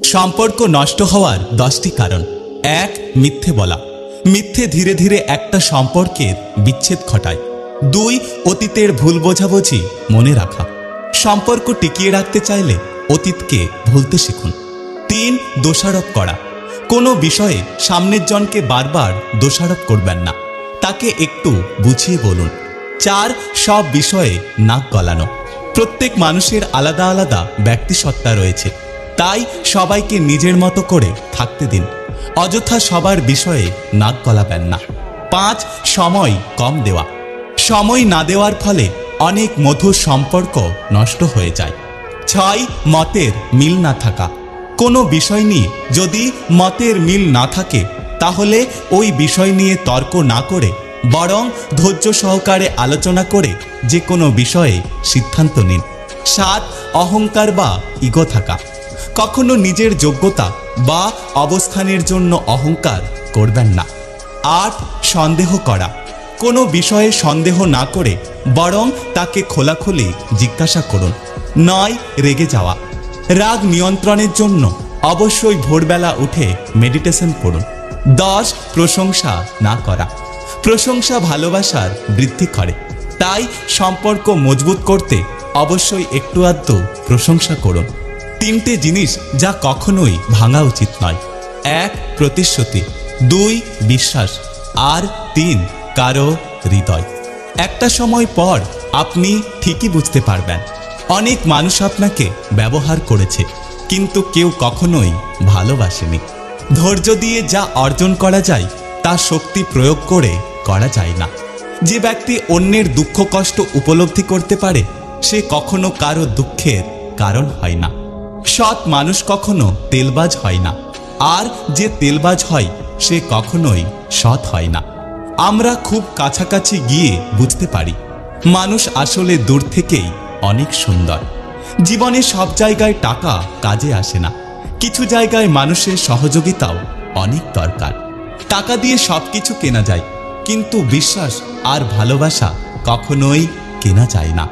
সম্পর্ক নষ্ট হওয়ার 10টি কারণ। 1. মিথ্যে বলা। মিথ্যে ধীরে ধীরে একটা সম্পর্কের বিচ্ছেদ ঘটায়। 2. অতীতের ভুল বোঝাবুঝি মনে রাখা। সম্পর্ক টিকিয়ে রাখতে চাইলে অতীতকে ভুলতে শিখুন। 3. দোষারোপ করা। কোনো বিষয়ে সামনের জনকে বারবার দোষারোপ করবেন না, তাকে একটু বুঝিয়ে বলুন। 4. সব বিষয়ে নাক গলানো। প্রত্যেক মানুষের আলাদা আলাদা ব্যক্তিসত্তা রয়েছে, তাই সবাইকে নিজের মতো করে থাকতে দিন। অযথা সবার বিষয়ে নাক গলাবেন না। 5. সময় কম দেওয়া। সময় না দেওয়ার ফলে অনেক মধুর সম্পর্ক নষ্ট হয়ে যায়। 6. মতের মিল না থাকা। কোনো বিষয় নিয়ে যদি মতের মিল না থাকে তাহলে ওই বিষয় নিয়ে তর্ক না করে বরং ধৈর্য সহকারে আলোচনা করে যে কোনো বিষয়ে সিদ্ধান্ত নিন। 7. অহংকার বা ইগো থাকা। কখনো নিজের যোগ্যতা বা অবস্থানের জন্য অহংকার করবেন না। 8. সন্দেহ করা। কোনো বিষয়ে সন্দেহ না করে বরং তাকে খোলাখুলি জিজ্ঞাসা করুন। 9. রেগে যাওয়া। রাগ নিয়ন্ত্রণের জন্য অবশ্যই ভোরবেলা উঠে মেডিটেশন করুন। 10. প্রশংসা না করা। প্রশংসা ভালোবাসার বৃদ্ধি করে, তাই সম্পর্ক মজবুত করতে অবশ্যই একটু আধটু প্রশংসা করুন। 3টে জিনিস যা কখনোই ভাঙা উচিত নয়। 1. প্রতিশ্রুতি। 2. বিশ্বাস। আর 3. কারো হৃদয়। একটা সময় পর আপনি ঠিকই বুঝতে পারবেন অনেক মানুষ আপনাকে ব্যবহার করেছে, কিন্তু কেউ কখনোই ভালোবাসেনি। ধৈর্য দিয়ে যা অর্জন করা যায় তা শক্তি প্রয়োগ করে করা যায় না। যে ব্যক্তি অন্যের দুঃখ কষ্ট উপলব্ধি করতে পারে সে কখনো কারো দুঃখের কারণ হয় না। সৎ মানুষ কখনো তেলবাজ হয় না, আর যে তেলবাজ হয় সে কখনোই সৎ হয় না। আমরা খুব কাছাকাছি গিয়ে বুঝতে পারি মানুষ আসলে দূর থেকেই অনেক সুন্দর। জীবনে সব জায়গায় টাকা কাজে আসে না, কিছু জায়গায় মানুষের সহযোগিতাও অনেক দরকার। টাকা দিয়ে সবকিছু কেনা যায়, কিন্তু বিশ্বাস আর ভালোবাসা কখনোই কেনা যায় না।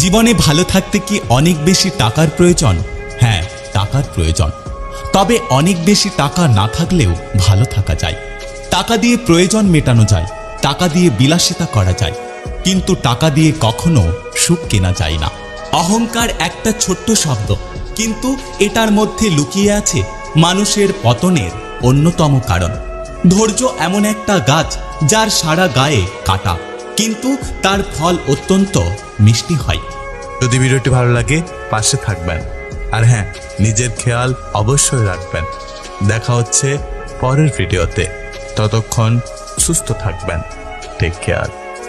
জীবনে ভালো থাকতে কি অনেক বেশি টাকার প্রয়োজন? হ্যাঁ, টাকার প্রয়োজন। তবে অনেক বেশি টাকা না থাকলেও ভালো থাকা যায়। টাকা দিয়ে প্রয়োজন মেটানো যায়, টাকা দিয়ে বিলাসিতা করা যায়, কিন্তু টাকা দিয়ে কখনো সুখ কেনা যায় না। অহংকার একটা ছোট্ট শব্দ, কিন্তু এটার মধ্যে লুকিয়ে আছে মানুষের পতনের অন্যতম কারণ। ধৈর্য এমন একটা গাছ যার সারা গায়ে কাটা, কিন্তু তার ফল অত্যন্ত মিষ্টি হয়। যদি ভিডিওটি ভালো লাগে পাশে থাকবেন, আর হ্যাঁ, নিজের খেয়াল অবশ্যই রাখবেন। দেখা হচ্ছে পরের ভিডিওতে, ততক্ষণ সুস্থ থাকবেন। Take care.